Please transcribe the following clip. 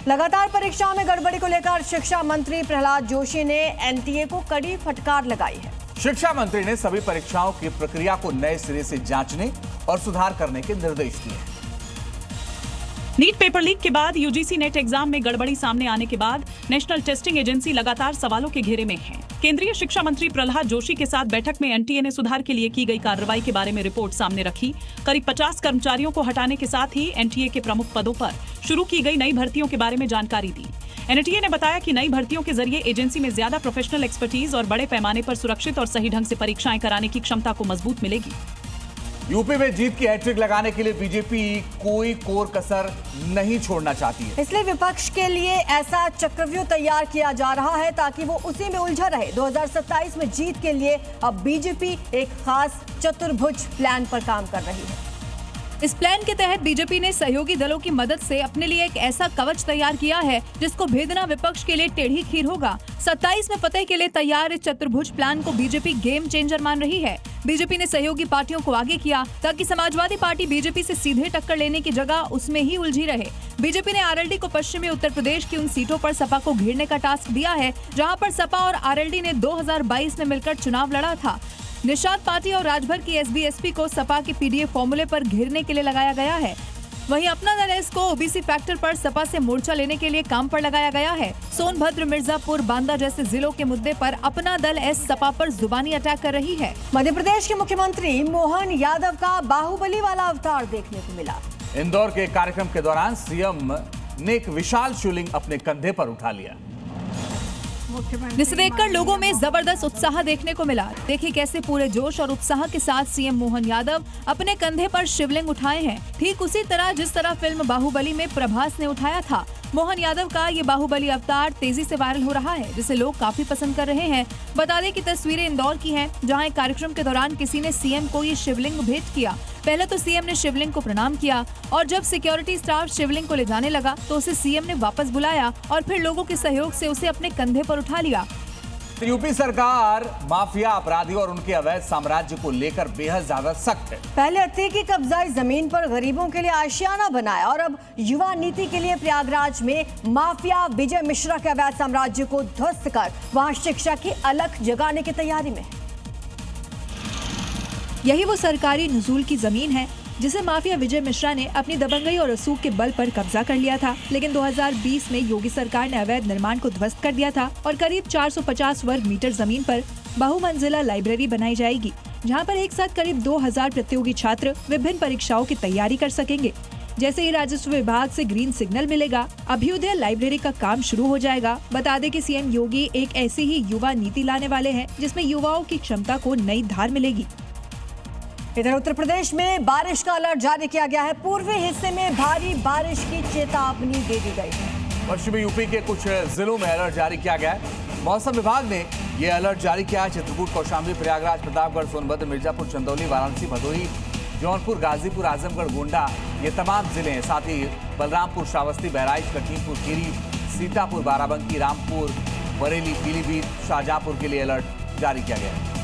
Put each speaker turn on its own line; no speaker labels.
लगातार परीक्षाओं में गड़बड़ी को लेकर शिक्षा मंत्री प्रहलाद जोशी ने एनटीए को कड़ी फटकार लगाई है।
शिक्षा मंत्री ने सभी परीक्षाओं की प्रक्रिया को नए सिरे से जांचने और सुधार करने के निर्देश दिए।
नीट पेपर लीक के बाद यूजीसी नेट एग्जाम में गड़बड़ी सामने आने के बाद नेशनल टेस्टिंग एजेंसी लगातार सवालों के घेरे में है। केंद्रीय शिक्षा मंत्री प्रहलाद जोशी के साथ बैठक में एनटीए ने सुधार के लिए की गई कार्रवाई के बारे में रिपोर्ट सामने रखी। करीब 50 कर्मचारियों को हटाने के साथ ही एनटीए के प्रमुख पदों पर शुरू की गई नई भर्तियों के बारे में जानकारी दी। एनटीए ने बताया कि नई भर्तियों के जरिए एजेंसी में ज्यादा प्रोफेशनल एक्सपर्टीज और बड़े पैमाने पर सुरक्षित और सही ढंग से परीक्षाएं कराने की क्षमता को मजबूत मिलेगी।
यूपी में जीत की हैट्रिक लगाने के लिए बीजेपी कोई कोर कसर नहीं छोड़ना चाहती है।
इसलिए विपक्ष के लिए ऐसा चक्रव्यूह तैयार किया जा रहा है ताकि वो उसी में उलझा रहे। 2027 में जीत के लिए अब बीजेपी एक खास चतुर्भुज प्लान पर काम कर रही है।
इस प्लान के तहत बीजेपी ने सहयोगी दलों की मदद से अपने लिए एक ऐसा कवच तैयार किया है जिसको भेदना विपक्ष के लिए टेढ़ी खीर होगा। 27 में फतेह के लिए तैयार इस चतुर्भुज प्लान को बीजेपी गेम चेंजर मान रही है। बीजेपी ने सहयोगी पार्टियों को आगे किया ताकि समाजवादी पार्टी बीजेपी से सीधे टक्कर लेने की जगह उसमें ही उलझी रहे। बीजेपी ने आरएलडी को पश्चिमी उत्तर प्रदेश की उन सीटों पर सपा को घेरने का टास्क दिया है जहाँ पर सपा और आरएलडी ने 2022 में मिलकर चुनाव लड़ा था। निषाद पार्टी और राजभर की एसबी-एसपी को सपा के पीडीए फॉर्मूले पर घेरने के लिए लगाया गया है। वहीं अपना दल एस को ओबीसी फैक्टर पर सपा से मोर्चा लेने के लिए काम पर लगाया गया है। सोनभद्र, मिर्जापुर, बांदा जैसे जिलों के मुद्दे पर अपना दल एस सपा पर जुबानी अटैक कर रही है।
मध्य प्रदेश के मुख्यमंत्री मोहन यादव का बाहुबली वाला अवतार देखने को मिला।
इंदौर के कार्यक्रम के दौरान सीएम ने एक विशाल शिवलिंग अपने कंधे पर उठा लिया,
जिसे देखकर लोगों में जबरदस्त उत्साह देखने को मिला। देखिए कैसे पूरे जोश और उत्साह के साथ सीएम मोहन यादव अपने कंधे पर शिवलिंग उठाए हैं, ठीक उसी तरह जिस तरह फिल्म बाहुबली में प्रभास ने उठाया था। मोहन यादव का ये बाहुबली अवतार तेजी से वायरल हो रहा है, जिसे लोग काफी पसंद कर रहे हैं। बता दें कि तस्वीरें इंदौर की हैं, जहां एक कार्यक्रम के दौरान किसी ने सीएम को ये शिवलिंग भेंट किया। पहले तो सीएम ने शिवलिंग को प्रणाम किया और जब सिक्योरिटी स्टाफ शिवलिंग को ले जाने लगा तो उसे सीएम ने वापस बुलाया और फिर लोगों के सहयोग से उसे अपने कंधे पर उठा लिया।
यूपी सरकार माफिया अपराधियों और उनके अवैध साम्राज्य को लेकर बेहद ज्यादा सख्त है।
पहले अत्ते की कब्जाई जमीन पर गरीबों के लिए आशियाना बनाया और अब युवा नीति के लिए प्रयागराज में माफिया विजय मिश्रा के अवैध साम्राज्य को ध्वस्त कर वहां शिक्षा की अलख जगाने की तैयारी में है।
यही वो सरकारी नजूल की जमीन है जिसे माफिया विजय मिश्रा ने अपनी दबंगई और रसूख के बल पर कब्जा कर लिया था। लेकिन 2020 में योगी सरकार ने अवैध निर्माण को ध्वस्त कर दिया था और करीब 450 वर्ग मीटर जमीन पर बहुमंजिला लाइब्रेरी बनाई जाएगी, जहां पर एक साथ करीब 2000 प्रतियोगी छात्र विभिन्न परीक्षाओं की तैयारी कर सकेंगे। जैसे ही राजस्व विभाग से ग्रीन सिग्नल मिलेगा, अभ्युदय लाइब्रेरी का काम शुरू हो जाएगा। बता दें कि सीएम योगी एक ऐसी ही युवा नीति लाने वाले हैं जिसमें युवाओं की क्षमता को नई धार मिलेगी।
इधर उत्तर प्रदेश में बारिश का अलर्ट जारी किया गया है। पूर्वी हिस्से में भारी बारिश की चेतावनी दे दी गई है।
पश्चिमी यूपी के कुछ जिलों में अलर्ट जारी किया गया है। मौसम विभाग ने यह अलर्ट जारी किया है। चित्रकूट, कौशाम्बी, प्रयागराज, प्रतापगढ़, सोनभद्र, मिर्जापुर, चंदौली, वाराणसी, भदोही, जौनपुर, गाजीपुर, आजमगढ़, गोंडा, ये तमाम जिले हैं। साथ ही बलरामपुर, श्रावस्ती, बहराइच, लखीमपुर खीरी, सीतापुर, बाराबंकी, रामपुर, बरेली, पीलीभीत, शाहजहांपुर के लिए अलर्ट जारी किया गया है।